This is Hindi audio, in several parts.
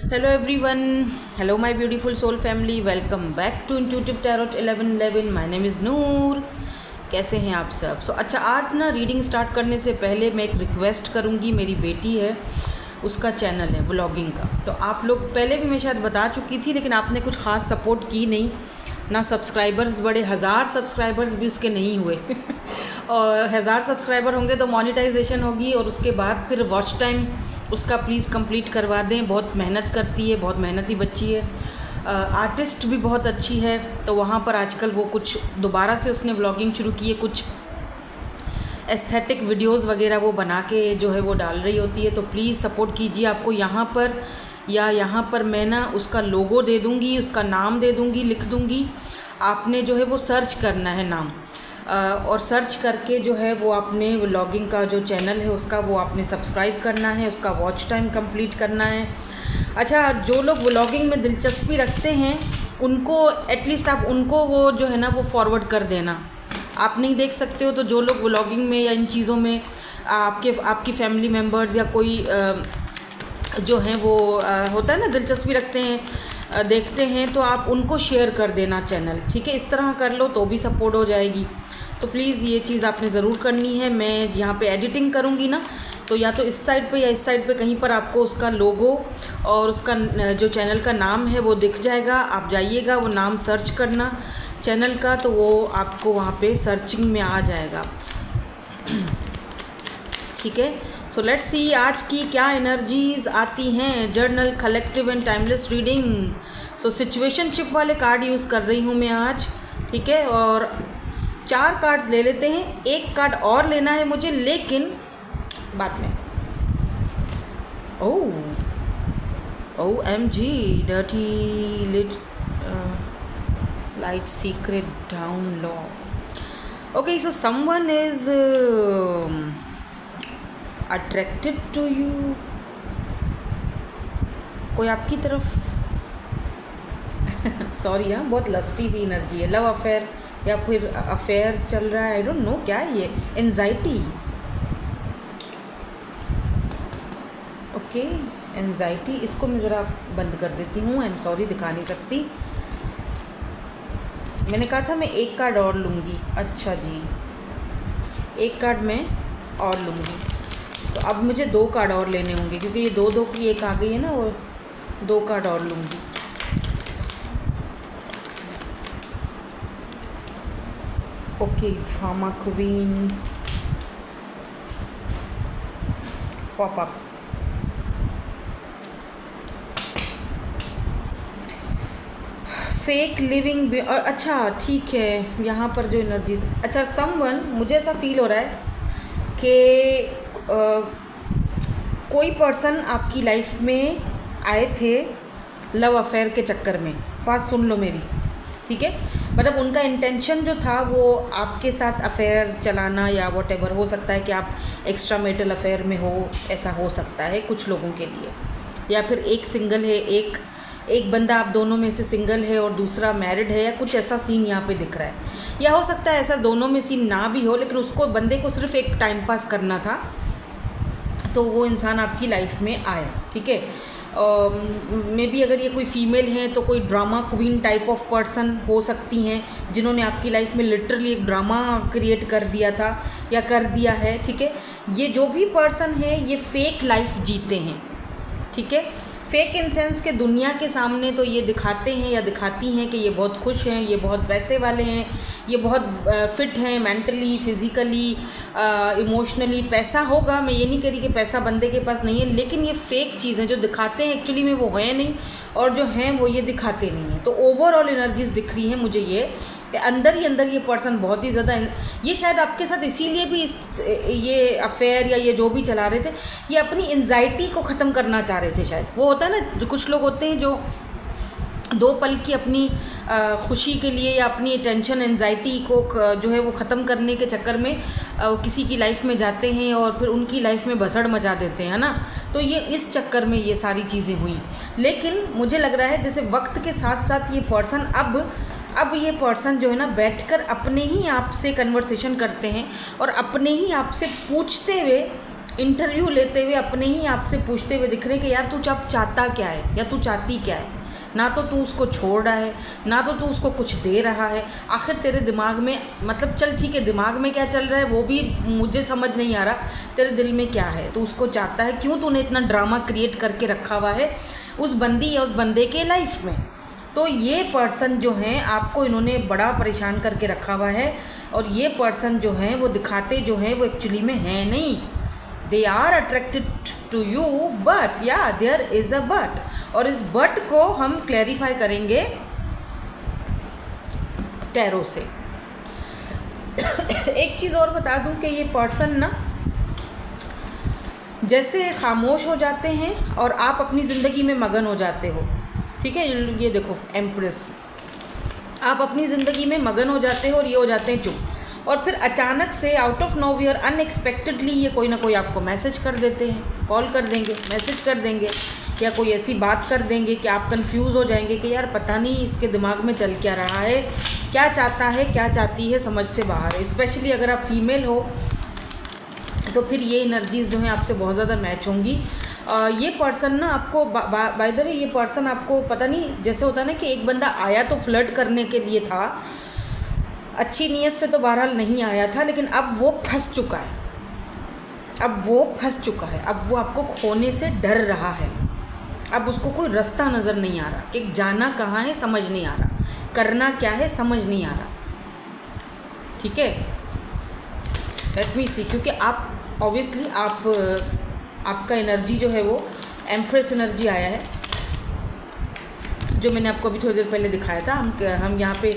Hello everyone, hello my beautiful soul family, welcome back to Intuitive Tarot 1111. My name is नूर। कैसे हैं आप सब? अच्छा, आज ना रीडिंग स्टार्ट करने से पहले मैं एक रिक्वेस्ट करूंगी। मेरी बेटी है, उसका चैनल है व्लॉगिंग का, तो आप लोग पहले भी मैं शायद बता चुकी थी, लेकिन आपने कुछ ख़ास सपोर्ट की नहीं ना। सब्सक्राइबर्स बड़े 1000 सब्सक्राइबर्स भी उसके नहीं हुए और 1000 सब्सक्राइबर होंगे तो मोनेटाइजेशन होगी, और उसके बाद फिर वॉच टाइम उसका प्लीज़ कंप्लीट करवा दें। बहुत मेहनत करती है, बहुत मेहनती बच्ची है, आर्टिस्ट भी बहुत अच्छी है। तो वहाँ पर आजकल वो कुछ दोबारा से उसने व्लॉगिंग शुरू की है, कुछ एस्थेटिक वीडियोस वगैरह वो बना के जो है वो डाल रही होती है। तो प्लीज़ सपोर्ट कीजिए। आपको यहाँ पर या यहाँ पर मैं ना उसका लोगो दे दूँगी, उसका नाम दे दूँगी, लिख दूँगी। आपने जो है वो सर्च करना है नाम, और सर्च करके जो है वो आपने व्लॉगिंग का जो चैनल है उसका वो आपने सब्सक्राइब करना है, उसका वॉच टाइम कंप्लीट करना है। अच्छा, जो लोग व्लॉगिंग में दिलचस्पी रखते हैं उनको एटलीस्ट आप उनको वो जो है ना वो फॉरवर्ड कर देना। आप नहीं देख सकते हो तो जो लोग व्लॉगिंग में या इन चीज़ों में आपकी फैमिली मेम्बर्स या कोई जो हैं वो होता है ना, दिलचस्पी रखते हैं, देखते हैं, तो आप उनको शेयर कर देना चैनल, ठीक है। इस तरह कर लो तो भी सपोर्ट हो जाएगी। तो प्लीज़ ये चीज़ आपने ज़रूर करनी है। मैं यहाँ पे एडिटिंग करूँगी ना, तो या तो इस साइड पे या इस साइड पे कहीं पर आपको उसका लोगो और उसका जो चैनल का नाम है वो दिख जाएगा। आप जाइएगा, वो नाम सर्च करना चैनल का, तो वो आपको वहाँ पे सर्चिंग में आ जाएगा, ठीक है। सो लेट्स सी आज की क्या एनर्जीज आती हैं। Journal, collective and timeless reading. So situationship वाले कार्ड यूज़ कर रही हूँ मैं आज, ठीक है। और 4 कार्ड्स ले लेते हैं, एक कार्ड और लेना है मुझे, लेकिन बाद में। OMG, dirty light secret down low. Okay, so someone is attracted to you. कोई आपकी तरफ सॉरी हाँ, बहुत लस्टी सी एनर्जी है। लव अफेयर या फिर अफेयर चल रहा है, आई डोंट नो क्या है ये। Anxiety, okay, anxiety. इसको मैं ज़रा बंद कर देती हूँ। आई एम सॉरी, दिखा नहीं सकती। मैंने कहा था मैं एक कार्ड और लूँगी। अच्छा जी, एक कार्ड मैं और लूँगी, तो अब मुझे 2 कार्ड और लेने होंगे, क्योंकि ये 2-2 की एक आ गई है ना, वो 2 कार्ड और लूँगी। Okay, drama queen, pop up. Fake living भी, और अच्छा ठीक है, यहाँ पर जो एनर्जीज, अच्छा समवन, मुझे ऐसा फील हो रहा है कि कोई पर्सन आपकी लाइफ में आए थे लव अफेयर के चक्कर में। बात सुन लो मेरी, ठीक है। मतलब उनका इंटेंशन जो था वो आपके साथ अफेयर चलाना या वॉटेवर, हो सकता है कि आप एक्स्ट्रा मैरिटल अफेयर में हो, ऐसा हो सकता है कुछ लोगों के लिए। या फिर एक सिंगल है, एक बंदा आप दोनों में से सिंगल है और दूसरा मैरिड है, या कुछ ऐसा सीन यहाँ पे दिख रहा है। या हो सकता है ऐसा दोनों में सीन ना भी हो, लेकिन उसको बंदे को सिर्फ एक टाइम पास करना था, तो वो इंसान आपकी लाइफ में आया, ठीक है। मे बी अगर ये कोई फीमेल है तो कोई drama queen type of person हो सकती हैं, जिन्होंने आपकी लाइफ में लिटरली एक ड्रामा क्रिएट कर दिया था या कर दिया है, ठीक है। ये जो भी पर्सन है ये फेक लाइफ जीते हैं, ठीक है। फेक इन सेंस के दुनिया के सामने तो ये दिखाते हैं या दिखाती हैं कि ये बहुत खुश हैं, ये बहुत पैसे वाले हैं, ये बहुत फिट हैं, मेंटली, फिज़िकली, इमोशनली। पैसा होगा, मैं ये नहीं कह रही कि पैसा बंदे के पास नहीं है, लेकिन ये फेक चीज़ें जो दिखाते हैं एक्चुअली में वो है नहीं, और जो हैं वो ये दिखाते नहीं हैं। तो ओवरऑल एनर्जीज दिख रही हैं मुझे ये कि अंदर ही अंदर ये पर्सन बहुत ही ज़्यादा, ये शायद आपके साथ इसीलिए भी ये अफेयर या ये जो भी चला रहे थे, ये अपनी एंजाइटी को ख़त्म करना चाह रहे थे शायद। वो होता है ना, कुछ लोग होते हैं जो 2 पल की अपनी खुशी के लिए या अपनी टेंशन, एंजाइटी को जो है वो ख़त्म करने के चक्कर में किसी की लाइफ में जाते हैं और फिर उनकी लाइफ में भसड़ मचा देते हैं ना। तो ये इस चक्कर में ये सारी चीज़ें हुई। लेकिन मुझे लग रहा है जैसे वक्त के साथ साथ ये पर्सन अब ये पर्सन जो है ना बैठकर अपने ही आप से कन्वर्सेशन करते हैं और अपने ही आप से पूछते हुए इंटरव्यू लेते हुए अपने ही आप से पूछते हुए दिख रहे हैं कि यार तू अब चाहता क्या है या तू चाहती क्या है। ना तो तू उसको छोड़ रहा है, ना तो तू उसको कुछ दे रहा है। आखिर तेरे दिमाग में, मतलब चल ठीक है दिमाग में क्या चल रहा है वो भी मुझे समझ नहीं आ रहा, तेरे दिल में क्या है, तू उसको चाहता है, क्यों तूने इतना ड्रामा क्रिएट करके रखा हुआ है उस बंदी या उस बंदे के लाइफ में। तो ये पर्सन जो हैं आपको इन्होंने बड़ा परेशान करके रखा हुआ है, और ये पर्सन जो हैं वो दिखाते जो हैं वो एक्चुअली में हैं नहीं। They are attracted to you but या देयर इज़ अ बट, और इस बट को हम क्लैरिफाई करेंगे टैरो से। एक चीज़ और बता दूं कि ये पर्सन ना जैसे खामोश हो जाते हैं और आप अपनी ज़िंदगी में मगन हो जाते हो, ठीक है। ये देखो एम्प्रेस, आप अपनी ज़िंदगी में मगन हो जाते हो और ये हो जाते हैं चुप, और फिर अचानक से आउट ऑफ नोवेयर अनएक्सपेक्टेडली ये कोई ना कोई आपको मैसेज कर देते हैं, कॉल कर देंगे, मैसेज कर देंगे, या कोई ऐसी बात कर देंगे कि आप कंफ्यूज हो जाएंगे कि यार पता नहीं इसके दिमाग में चल क्या रहा है, क्या चाहता है, क्या चाहती है, समझ से बाहर है। स्पेशली अगर आप फीमेल हो तो फिर ये एनर्जीज़ जो हैं आपसे बहुत ज़्यादा मैच होंगी। ये पर्सन ना आपको बाय द वे ये पर्सन आपको पता नहीं, जैसे होता है ना कि एक बंदा आया तो फ्लर्ट करने के लिए था, अच्छी नीयत से तो बहरहाल नहीं आया था, लेकिन अब वो फंस चुका है, अब वो फंस चुका है, अब वो आपको खोने से डर रहा है, अब उसको कोई रास्ता नज़र नहीं आ रहा कि जाना कहाँ है, समझ नहीं आ रहा, करना क्या है समझ नहीं आ रहा, ठीक है। लेट मी सी, क्योंकि आप ऑब्वियसली आपका एनर्जी जो है वो एम्प्रेस एनर्जी आया है, जो मैंने आपको अभी थोड़ी देर पहले दिखाया था। हम यहाँ पे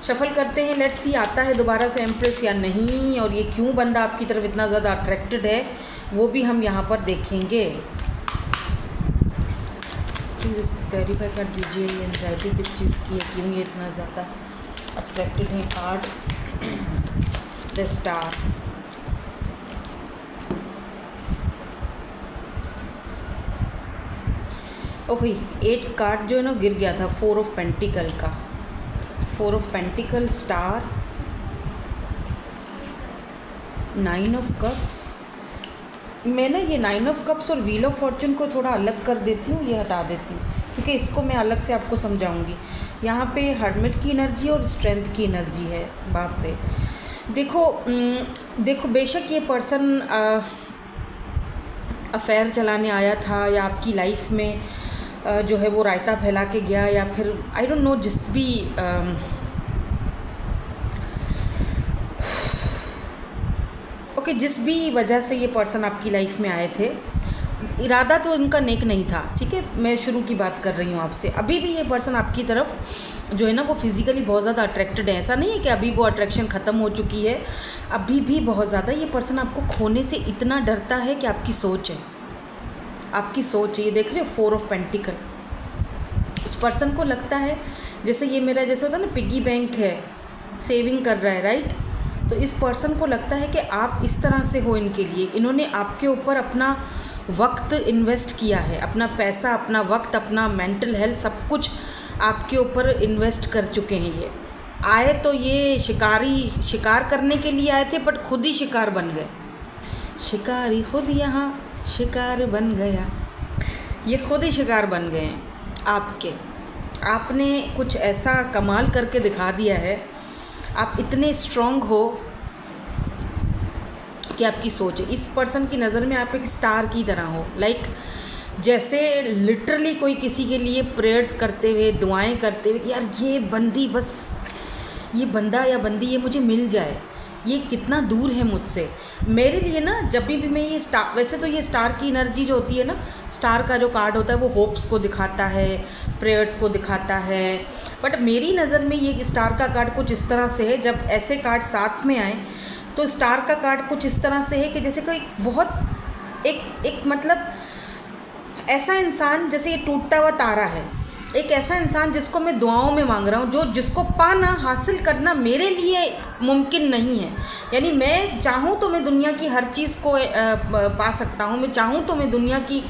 शफल करते हैं, लेट्स सी आता है दोबारा से एम्प्रेस या नहीं, और ये क्यों बंदा आपकी तरफ इतना ज़्यादा अट्रैक्टेड है वो भी हम यहाँ पर देखेंगे। प्लीज़ क्लैरिफाई कर दीजिए ये एंजाइटी किस चीज़ की है, क्यों ये इतना ज़्यादा अट्रैक्टेड है। Card the star, okay 8 card जो है ना गिर गया था, 4 ऑफ पेंटिकल का, 4 of pentacle, star, 9 of cups. मैं ना ये 9 ऑफ कप्स और व्हील ऑफ फॉर्चून को थोड़ा अलग कर देती हूँ, ये हटा देती हूँ, क्योंकि इसको मैं अलग से आपको समझाऊंगी। यहाँ पे हर्मिट की एनर्जी और स्ट्रेंथ की एनर्जी है। बाप रे, देखो बेशक ये पर्सन अफेयर चलाने आया था या आपकी लाइफ में जो है वो रायता फैला के गया, या फिर आई डोंट नो जिस भी जिस भी वजह से ये पर्सन आपकी लाइफ में आए थे, इरादा तो उनका नेक नहीं था, ठीक है। मैं शुरू की बात कर रही हूँ आपसे। अभी भी ये पर्सन आपकी तरफ जो है ना वो फिज़िकली बहुत ज़्यादा अट्रैक्टेड है, ऐसा नहीं है कि अभी वो अट्रैक्शन ख़त्म हो चुकी है, अभी भी बहुत ज़्यादा। ये पर्सन आपको खोने से इतना डरता है कि आपकी सोच है, आपकी सोच है। ये देख रहे हो 4 ऑफ पेंटिकल, उस पर्सन को लगता है जैसे ये मेरा जैसे होता है ना पिगी बैंक है, सेविंग कर रहा है, राइट। तो इस पर्सन को लगता है कि आप इस तरह से हो इनके लिए, इन्होंने आपके ऊपर अपना वक्त इन्वेस्ट किया है, अपना पैसा, अपना वक्त, अपना मेंटल हेल्थ, सब कुछ आपके ऊपर इन्वेस्ट कर चुके हैं। ये आए तो ये शिकार करने के लिए आए थे, बट खुद ही शिकार बन गए। शिकारी खुद यहाँ शिकार बन गया, ये खुद ही शिकार बन गए हैं आपके। आपने कुछ ऐसा कमाल करके दिखा दिया है, आप इतने स्ट्रॉन्ग हो कि आपकी सोच है। इस पर्सन की नज़र में आप एक स्टार की तरह हो, लाइक जैसे लिटरली कोई किसी के लिए प्रेयर्स करते हुए, दुआएं करते हुए कि यार ये बंदी, बस ये बंदा या बंदी ये मुझे मिल जाए, ये कितना दूर है मुझसे। मेरे लिए ना जब भी मैं ये स्टार, वैसे तो ये स्टार की एनर्जी जो होती है ना, स्टार का जो कार्ड होता है वो होप्स को दिखाता है, प्रेयर्स को दिखाता है, बट मेरी नज़र में ये स्टार का कार्ड कुछ इस तरह से है। जब ऐसे कार्ड साथ में आए तो स्टार का कार्ड कुछ इस तरह से है कि जैसे कोई बहुत एक मतलब ऐसा इंसान, जैसे ये टूटता हुआ तारा है, एक ऐसा इंसान जिसको मैं दुआओं में मांग रहा हूँ, जिसको पाना, हासिल करना मेरे लिए मुमकिन नहीं है। यानी मैं चाहूँ तो मैं दुनिया की हर चीज़ को पा सकता हूँ, मैं चाहूँ तो मैं दुनिया की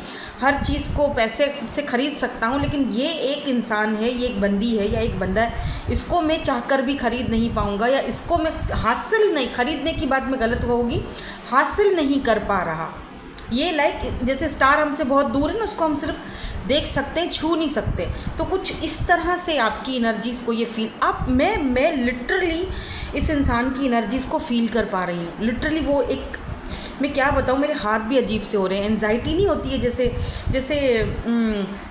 हर चीज़ को पैसे से ख़रीद सकता हूँ, लेकिन ये एक इंसान है, ये एक बंदी है या एक बंदा है, इसको मैं चाहकर भी ख़रीद नहीं पाऊँगा, या इसको मैं हासिल नहीं, ख़रीदने की बात में गलत होगी, हासिल नहीं कर पा रहा, ये लाइक जैसे स्टार हमसे बहुत दूर है ना, उसको हम सिर्फ देख सकते हैं, छू नहीं सकते। तो कुछ इस तरह से आपकी एनर्जीज़ को ये फील, आप मैं लिटरली इस इंसान की एनर्जीज़ को फील कर पा रही हूँ। लिटरली वो एक, मैं क्या बताऊँ, मेरे हाथ भी अजीब से हो रहे हैं। एंजाइटी नहीं होती है जैसे जैसे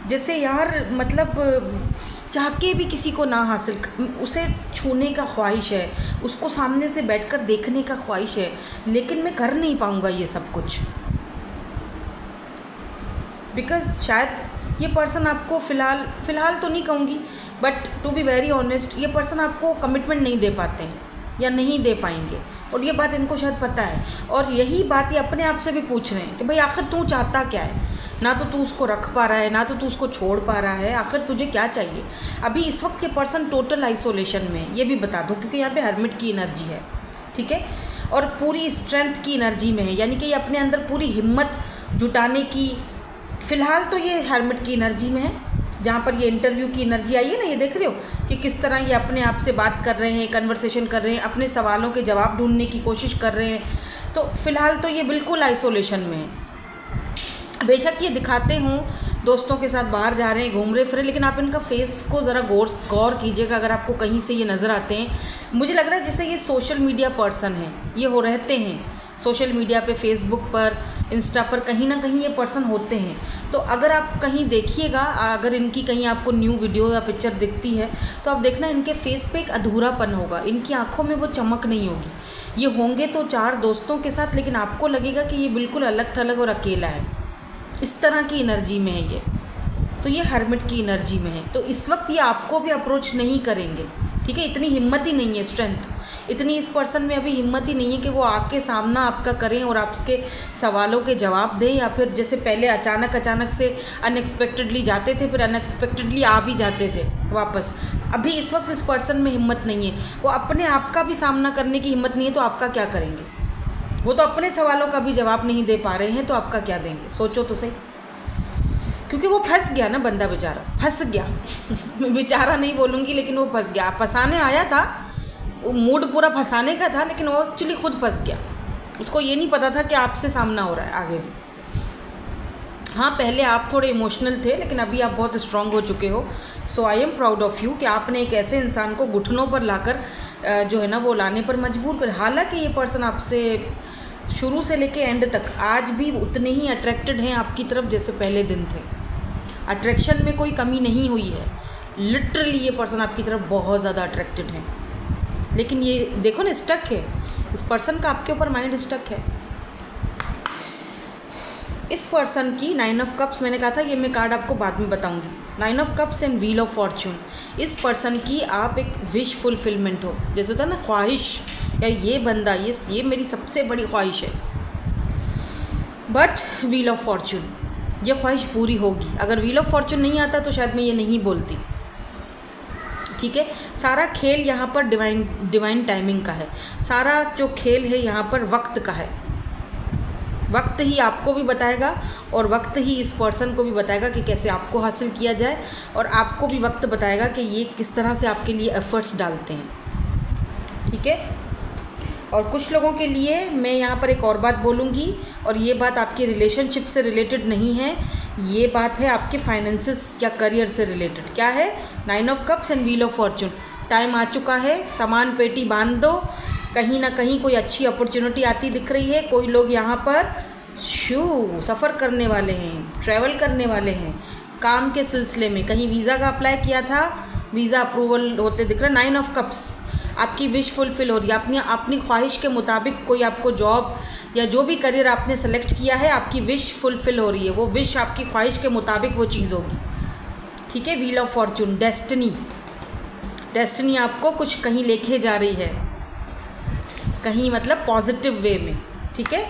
जैसे यार मतलब चाह के भी किसी को ना हासिल, उसे छूने का ख्वाहिश है, उसको सामने से बैठकर देखने का ख्वाहिश है, लेकिन मैं कर नहीं पाऊँगा ये सब कुछ, बिकॉज़ शायद ये पर्सन आपको फ़िलहाल तो नहीं कहूँगी, but to be very honest, ये पर्सन आपको कमिटमेंट नहीं दे पाते हैं या नहीं दे पाएंगे, और ये बात इनको शायद पता है। और यही बात ये अपने आप से भी पूछ रहे हैं कि भाई आखिर तू चाहता क्या है? ना तो तू उसको रख पा रहा है, ना तो तू उसको छोड़ पा रहा है, आखिर तुझे क्या चाहिए? अभी इस वक्त ये पर्सन टोटल आइसोलेशन में है, ये भी बता दूँ, क्योंकि यहाँ पे हर्मिट की एनर्जी है, ठीक है, और पूरी स्ट्रेंथ की एनर्जी में है, यानी कि ये अपने अंदर पूरी हिम्मत जुटाने की, फ़िलहाल तो ये हर्मिट की एनर्जी में है, जहाँ पर ये इंटरव्यू की एनर्जी आई है ना, ये देख रहे हो कि किस तरह ये अपने आप से बात कर रहे हैं, कन्वर्सेशन कर रहे हैं, अपने सवालों के जवाब ढूंढने की कोशिश कर रहे हैं। तो फ़िलहाल तो ये बिल्कुल आइसोलेशन में है। बेशक ये दिखाते हों दोस्तों के साथ बाहर जा रहे हैं, घूम रहे फिर, लेकिन आप इनका फेस को ज़रा गौर कीजिएगा। अगर आपको कहीं से ये नज़र आते हैं, मुझे लग रहा है जैसे ये सोशल मीडिया पर्सन है, ये हो रहते हैं सोशल मीडिया पे, फेसबुक पर, इंस्टा पर, कहीं ना कहीं ये पर्सन होते हैं। तो अगर आप कहीं देखिएगा, अगर इनकी कहीं आपको न्यू वीडियो या पिक्चर दिखती है, तो आप देखना इनके फेस पे एक अधूरापन होगा, इनकी आंखों में वो चमक नहीं होगी। ये होंगे तो 4 दोस्तों के साथ, लेकिन आपको लगेगा कि ये बिल्कुल अलग थलग और अकेला है, इस तरह की एनर्जी में है ये। तो ये हर्मिट की एनर्जी में है, तो इस वक्त ये आपको भी अप्रोच नहीं करेंगे, ठीक है, इतनी हिम्मत ही नहीं है, स्ट्रेंथ इतनी इस पर्सन में अभी हिम्मत ही नहीं है कि वो आके सामना आपका करें और आपके सवालों के जवाब दें, या फिर जैसे पहले अचानक से अनएक्सपेक्टेडली जाते थे, फिर अनएक्सपेक्टेडली आ भी जाते थे वापस। अभी इस वक्त इस पर्सन में हिम्मत नहीं है, वो अपने आप का भी सामना करने की हिम्मत नहीं है, तो आपका क्या करेंगे? वो तो अपने सवालों का भी जवाब नहीं दे पा रहे हैं, तो आपका क्या देंगे? सोचो तो सही, क्योंकि वो फंस गया ना, बंदा बेचारा फंस गया मैं बेचारा नहीं बोलूँगी, लेकिन वो फंस गया। फंसाने आया था, वो मूड पूरा फंसाने का था, लेकिन वो एक्चुअली खुद फंस गया। उसको ये नहीं पता था कि आपसे सामना हो रहा है आगे भी। हाँ, पहले आप थोड़े इमोशनल थे, लेकिन अभी आप बहुत स्ट्रांग हो चुके हो। So I am proud of you कि आपने एक ऐसे इंसान को घुटनों पर लाकर जो है ना वो लाने पर मजबूर कर। हालांकि ये पर्सन आपसे शुरू से लेके एंड तक आज भी उतने ही अट्रैक्टेड हैं आपकी तरफ जैसे पहले दिन थे। अट्रैक्शन में कोई कमी नहीं हुई है, लिटरली ये पर्सन आपकी तरफ बहुत ज़्यादा अट्रैक्टेड है। लेकिन ये देखो ना, स्टक है, इस पर्सन का आपके ऊपर माइंड स्टक है। इस पर्सन की 9 ऑफ कप्स, मैंने कहा था ये मैं कार्ड आपको बाद में बताऊंगी। 9 of cups and wheel of Fortune. इस पर्सन की आप एक विश फुलफिलमेंट हो, जैसे होता है ना ख्वाहिश, या ये बंदा ये मेरी सबसे बड़ी ख्वाहिश है, बट व्हील ऑफ फॉर्चून, ये ख्वाहिश पूरी होगी। अगर व्हील ऑफ फॉर्चून नहीं आता तो शायद मैं ये नहीं बोलती, ठीक है। सारा खेल यहाँ पर डिवाइन टाइमिंग का है। सारा जो खेल है यहाँ पर वक्त का है। वक्त ही आपको भी बताएगा और वक्त ही इस पर्सन को भी बताएगा कि कैसे आपको हासिल किया जाए, और आपको भी वक्त बताएगा कि ये किस तरह से आपके लिए एफर्ट्स डालते हैं, ठीक है। और कुछ लोगों के लिए मैं यहाँ पर एक और बात बोलूँगी, और ये बात आपकी रिलेशनशिप से रिलेटेड नहीं है, ये बात है आपके फाइनेंसेस या करियर से रिलेटेड। क्या है? 9 of cups and wheel of fortune. Time आ चुका है, सामान पेटी बांध दो, कहीं ना कहीं कोई अच्छी अपॉर्चुनिटी आती दिख रही है। कोई लोग यहाँ पर सफ़र करने वाले हैं, ट्रैवल करने वाले हैं काम के सिलसिले में। कहीं वीज़ा का अप्लाई किया था, वीज़ा अप्रूवल होते दिख रहा है। 9 ऑफ कप्स, आपकी विश फुलफ़िल हो रही है। अपनी ख्वाहिश के मुताबिक कोई आपको जॉब या जो भी करियर आपने सेलेक्ट किया है, आपकी विश फुलफ़िल हो रही है। वो विश आपकी ख्वाहिश के मुताबिक वो चीज़ होगी, ठीक है। व्हील ऑफ फॉर्चून, डेस्टिनी आपको कुछ कहीं लेके जा रही है, कहीं मतलब पॉजिटिव वे में, ठीक है।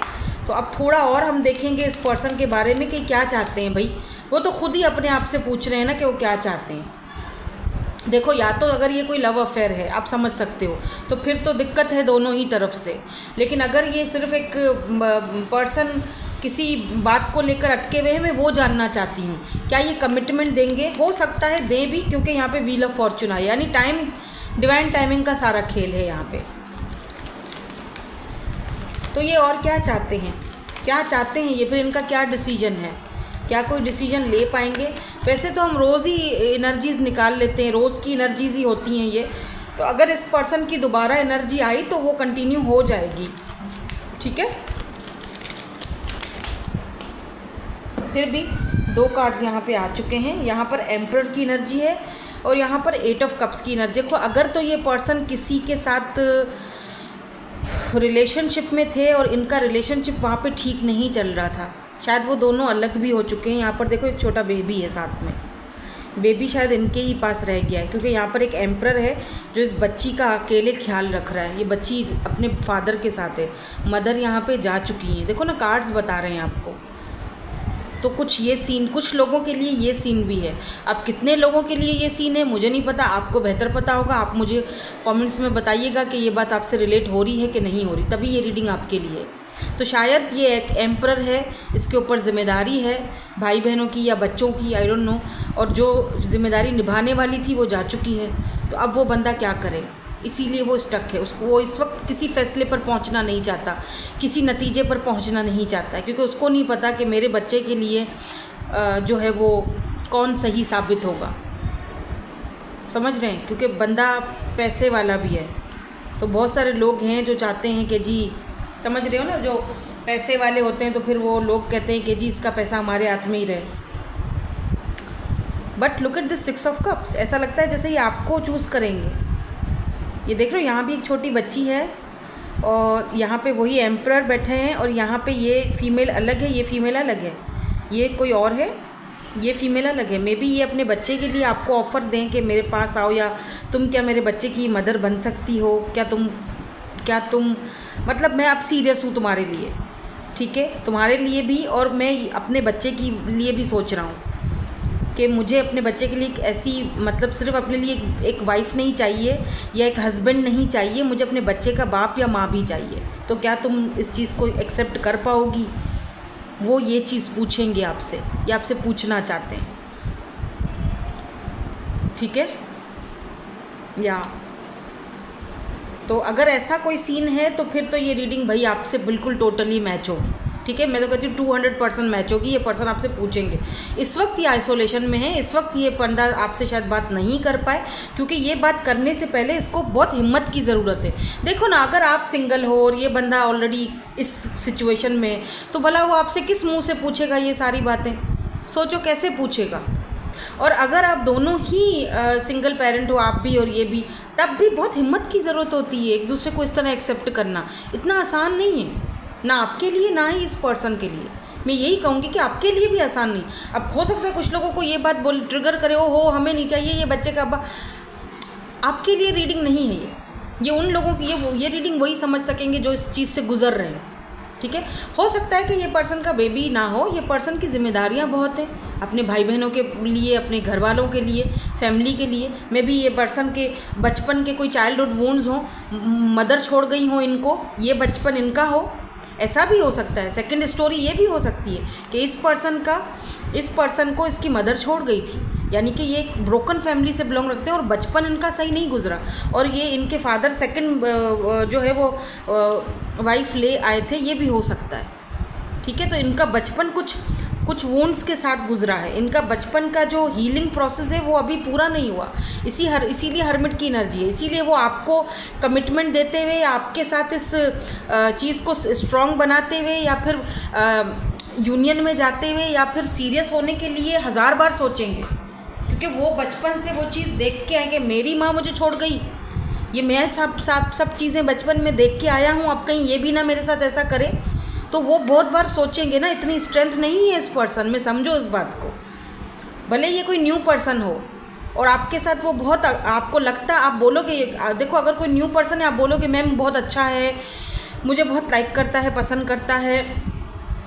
तो अब थोड़ा और हम देखेंगे इस पर्सन के बारे में कि क्या चाहते हैं भाई। वो तो खुद ही अपने आप से पूछ रहे हैं ना कि वो क्या चाहते हैं। देखो, या तो अगर ये कोई लव अफेयर है, आप समझ सकते हो, तो फिर तो दिक्कत है दोनों ही तरफ से। लेकिन अगर ये सिर्फ एक पर्सन किसी बात को लेकर अटके हुए हैं, मैं वो जानना चाहती हूँ, क्या ये कमिटमेंट देंगे? हो सकता है दें भी, क्योंकि यहाँ पे व्हील ऑफ फॉर्चून आया, यानी टाइम, डिवाइन टाइमिंग का सारा खेल है यहाँ पे। तो ये और क्या चाहते हैं? क्या चाहते हैं ये, फिर इनका क्या डिसीजन है, क्या कोई डिसीजन ले पाएंगे। वैसे तो हम रोज़ ही एनर्जीज़ निकाल लेते हैं, रोज़ की एनर्जीज़ ही होती हैं ये, तो अगर इस पर्सन की दोबारा एनर्जी आई तो वो कंटिन्यू हो जाएगी, ठीक है। फिर भी 2 कार्ड्स यहाँ पे आ चुके हैं। यहाँ पर एम्परर की एनर्जी है और यहाँ पर 8 ऑफ कप्स की एनर्जी। देखो अगर तो ये पर्सन किसी के साथ रिलेशनशिप में थे और इनका रिलेशनशिप वहाँ पे ठीक नहीं चल रहा था, शायद वो दोनों अलग भी हो चुके हैं। यहाँ पर देखो एक छोटा बेबी है साथ में, बेबी शायद इनके ही पास रह गया है, क्योंकि यहाँ पर एक एम्परर है जो इस बच्ची का अकेले ख्याल रख रहा है। ये बच्ची अपने फादर के साथ है, मदर यहाँ पे जा चुकी हैं। देखो ना कार्ड्स बता रहे हैं आपको, तो कुछ ये सीन, कुछ लोगों के लिए ये सीन भी है। अब कितने लोगों के लिए ये सीन है मुझे नहीं पता, आपको बेहतर पता होगा। आप मुझे कमेंट्स में बताइएगा कि ये बात आपसे रिलेट हो रही है कि नहीं हो रही, तभी ये रीडिंग आपके लिए है। तो शायद ये एक एम्परर है, इसके ऊपर ज़िम्मेदारी है भाई बहनों की या बच्चों की, आई डोंट नो, और जो ज़िम्मेदारी निभाने वाली थी वो जा चुकी है। तो अब वो बंदा क्या करे, इसीलिए वो स्टक है। उसको, वो इस वक्त किसी फैसले पर पहुंचना नहीं चाहता, किसी नतीजे पर पहुंचना नहीं चाहता है, क्योंकि उसको नहीं पता कि मेरे बच्चे के लिए जो है वो कौन सही साबित होगा। समझ रहे हैं, क्योंकि बंदा पैसे वाला भी है। तो बहुत सारे लोग हैं जो चाहते हैं कि जी, समझ रहे हो ना, जो पैसे वाले होते हैं तो फिर वो लोग कहते हैं कि जी इसका पैसा हमारे हाथ में ही रहे। But look at this 6 of cups, ऐसा लगता है जैसे ये आपको चूज़ करेंगे। ये देख रहे हो, यहाँ भी एक छोटी बच्ची है और यहाँ पे वही एम्परर बैठे हैं, और यहाँ पे ये फीमेल अलग है, ये फीमेल अलग है, ये कोई और है, ये फीमेल अलग है। मे बी ये अपने बच्चे के लिए आपको ऑफ़र दें कि मेरे पास आओ, या तुम क्या मेरे बच्चे की मदर बन सकती हो, क्या तुम मतलब मैं अब सीरियस हूँ तुम्हारे लिए, ठीक है, तुम्हारे लिए भी, और मैं अपने बच्चे के लिए भी सोच रहा हूँ कि मुझे अपने बच्चे के लिए एक ऐसी, मतलब सिर्फ अपने लिए एक वाइफ नहीं चाहिए या एक हस्बैंड नहीं चाहिए, मुझे अपने बच्चे का बाप या माँ भी चाहिए। तो क्या तुम इस चीज़ को एक्सेप्ट कर पाओगी? वो ये चीज़ पूछेंगे आपसे, या आपसे पूछना चाहते हैं, ठीक है। या तो अगर ऐसा कोई सीन है तो फिर तो ये रीडिंग भाई आपसे बिल्कुल टोटली मैच होगी, ठीक है। मैं तो कहती हूँ 200% मैच होगी। ये पर्सन आपसे पूछेंगे। इस वक्त ये आइसोलेशन में है, इस वक्त ये बंदा आपसे शायद बात नहीं कर पाए, क्योंकि ये बात करने से पहले इसको बहुत हिम्मत की ज़रूरत है। देखो ना, अगर आप सिंगल हो और ये बंदा ऑलरेडी इस सिचुएशन में, तो भला वो आपसे किस मुँह से पूछेगा ये सारी बातें? सोचो कैसे पूछेगा। और अगर आप दोनों ही सिंगल पेरेंट हो, आप भी और ये भी, तब भी बहुत हिम्मत की ज़रूरत होती है। एक दूसरे को इस तरह एक्सेप्ट करना इतना आसान नहीं है, ना आपके लिए ना ही इस पर्सन के लिए। मैं यही कहूँगी कि आपके लिए भी आसान नहीं। अब हो सकता है कुछ लोगों को ये बात ट्रिगर करे, हो हमें नहीं चाहिए ये बच्चे का अब्बा। आपके लिए रीडिंग नहीं है ये उन लोगों की, ये रीडिंग वही समझ सकेंगे जो इस चीज़ से गुजर रहे हैं, ठीक है। हो सकता है कि ये पर्सन का बेबी ना हो, ये पर्सन की जिम्मेदारियां बहुत हैं अपने भाई बहनों के लिए, अपने घर वालों के लिए, फैमिली के लिए। मे बी ये पर्सन के बचपन के कोई चाइल्डहुड वुंड्स हों, मदर छोड़ गई हो इनको, ये बचपन इनका हो, ऐसा भी हो सकता है। सेकंड स्टोरी ये भी हो सकती है कि इस पर्सन को इसकी मदर छोड़ गई थी, यानी कि ये एक ब्रोकन फैमिली से बिलोंग रखते हैं और बचपन इनका सही नहीं गुजरा, और ये इनके फादर सेकंड जो है वो वाइफ ले आए थे, ये भी हो सकता है, ठीक है। तो इनका बचपन कुछ वुंड्स के साथ गुजरा है। इनका बचपन का जो हीलिंग प्रोसेस है वो अभी पूरा नहीं हुआ, इसीलिए हर्मिट की एनर्जी है। इसीलिए वो आपको कमिटमेंट देते हुए, आपके साथ इस चीज़ को स्ट्रॉन्ग बनाते हुए, या फिर यूनियन में जाते हुए, या फिर सीरियस होने के लिए 1000 बार सोचेंगे, क्योंकि वो बचपन से वो चीज़ देख के आए कि मेरी माँ मुझे छोड़ गई, ये मैं सब चीज़ें बचपन में देख के आया हूँ, अब कहीं ये भी ना मेरे साथ ऐसा करे। तो वो बहुत बार सोचेंगे ना। इतनी स्ट्रेंथ नहीं है इस पर्सन में, समझो इस बात को। भले ये कोई न्यू पर्सन हो और आपके साथ वो बहुत, आपको लगता, आप बोलोगे, देखो अगर कोई न्यू पर्सन है, आप बोलोगे मैम बहुत अच्छा है, मुझे बहुत लाइक करता है, पसंद करता है,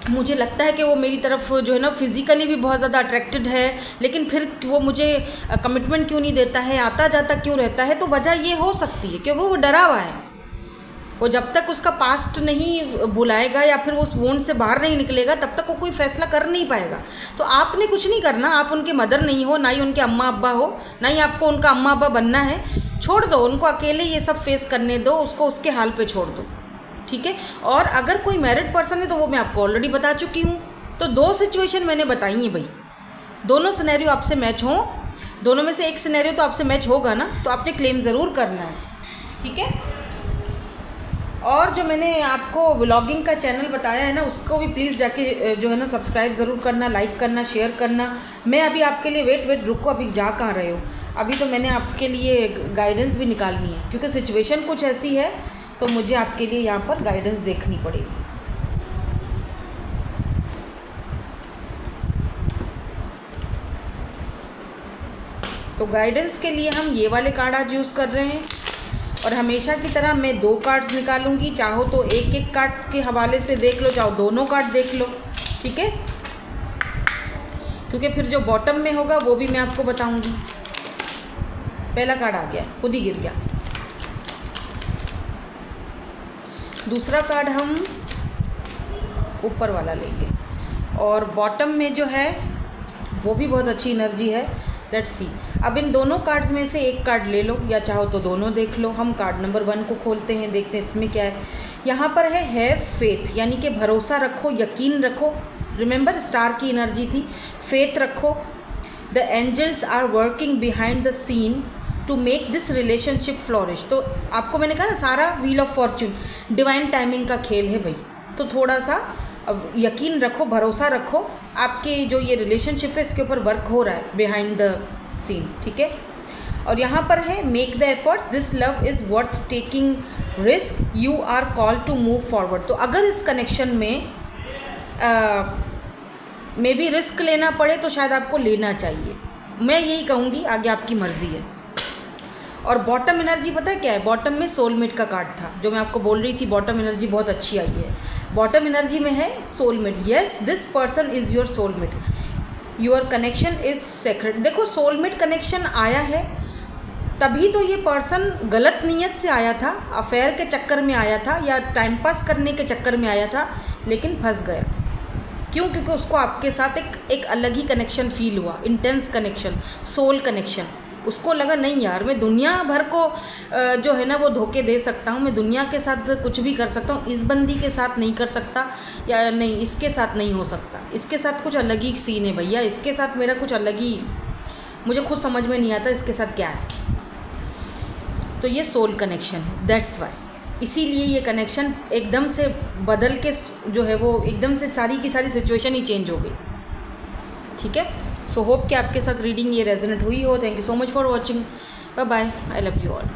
मुझे लगता है कि वो मेरी तरफ जो है ना फिज़िकली भी बहुत ज़्यादा अट्रैक्टेड है, लेकिन फिर वो मुझे कमिटमेंट क्यों नहीं देता है, आता जाता क्यों रहता है? तो वजह ये हो सकती है कि वो डरा हुआ है। वो जब तक उसका पास्ट नहीं भुलाएगा या फिर वो उस वोंड से बाहर नहीं निकलेगा, तब तक वो कोई फैसला कर नहीं पाएगा। तो आपने कुछ नहीं करना, आप उनके मदर नहीं हो, ना ही उनके अम्मा अब्बा हो, ना ही आपको उनका अम्मा अब्बा बनना है। छोड़ दो उनको, अकेले ये सब फेस करने दो, उसको उसके हाल पे छोड़ दो, ठीक है। और अगर कोई मैरिड पर्सन है तो वो मैं आपको ऑलरेडी बता चुकी हूँ। तो 2 सिचुएशन मैंने बताई हैं भाई, दोनों सिनेरियो आपसे मैच हों, दोनों में से एक सिनेरियो तो आपसे मैच होगा ना, तो आपने क्लेम ज़रूर करना है, ठीक है। और जो मैंने आपको व्लॉगिंग का चैनल बताया है ना, उसको भी प्लीज़ जाके जो है ना सब्सक्राइब ज़रूर करना, लाइक करना, शेयर करना। मैं अभी आपके लिए वेट रुको, अभी जा कहाँ रहे हो, अभी तो मैंने आपके लिए गाइडेंस भी निकालनी है, क्योंकि सिचुएशन कुछ ऐसी है तो मुझे आपके लिए यहाँ पर गाइडेंस देखनी पड़ेगी। तो गाइडेंस के लिए हम ये वाले कार्ड आज यूज़ कर रहे हैं, और हमेशा की तरह मैं 2 कार्ड्स निकालूंगी। चाहो तो एक कार्ड के हवाले से देख लो, चाहो दोनों कार्ड देख लो, ठीक है, क्योंकि फिर जो बॉटम में होगा वो भी मैं आपको बताऊंगी। पहला कार्ड आ गया, खुद ही गिर गया। दूसरा कार्ड हम ऊपर वाला लेंगे, और बॉटम में जो है वो भी बहुत अच्छी एनर्जी है। लेट्स सी, अब इन दोनों कार्ड्स में से एक कार्ड ले लो, या चाहो तो दोनों देख लो। हम कार्ड नंबर 1 को खोलते हैं, देखते हैं इसमें क्या है। यहाँ पर है हैव फेथ, यानी कि भरोसा रखो, यकीन रखो। रिमेंबर स्टार की एनर्जी थी, फेथ रखो। The angels are working behind the scene to make this relationship flourish. तो आपको मैंने कहा ना, सारा wheel of fortune divine timing का खेल है भाई। तो थोड़ा सा अब यकीन रखो, भरोसा रखो, आपके जो ये रिलेशनशिप है इसके ऊपर वर्क हो रहा है बिहाइंड द सीन, ठीक है। और यहाँ पर है make the efforts, this love is worth taking risk, you are called to move forward. तो अगर इस कनेक्शन में मे बी रिस्क लेना पड़े तो शायद आपको लेना चाहिए, मैं यही कहूँगी, आगे आपकी मर्ज़ी है। और बॉटम एनर्जी पता है क्या है, बॉटम में सोलमेट का कार्ड था, जो मैं आपको बोल रही थी बॉटम एनर्जी बहुत अच्छी आई है। बॉटम एनर्जी में है soulmate, yes this person is your soulmate, your connection is secret. देखो सोलमेट कनेक्शन आया है तभी तो ये पर्सन गलत नीयत से आया था, अफेयर के चक्कर में आया था या टाइम पास करने के चक्कर में आया था, लेकिन फंस गया। क्यों? क्योंकि उसको आपके साथ एक अलग ही कनेक्शन फील हुआ, इंटेंस कनेक्शन, सोल कनेक्शन। उसको लगा नहीं यार, मैं दुनिया भर को जो है ना वो धोखे दे सकता हूँ, मैं दुनिया के साथ कुछ भी कर सकता हूँ, इस बंदी के साथ नहीं कर सकता, या नहीं इसके साथ नहीं हो सकता, इसके साथ कुछ अलग ही सीन है भैया, इसके साथ मेरा कुछ अलग ही, मुझे खुद समझ में नहीं आता इसके साथ क्या है। तो ये सोल कनेक्शन है, दैट्स वाई, इसीलिए ये कनेक्शन एकदम से बदल के जो है वो एकदम से सारी की सारी सिचुएशन ही चेंज हो गई, ठीक है। सो होप कि आपके साथ रीडिंग ये रेजोनेट हुई हो। Thank you so much for watching, bye bye, I love you all.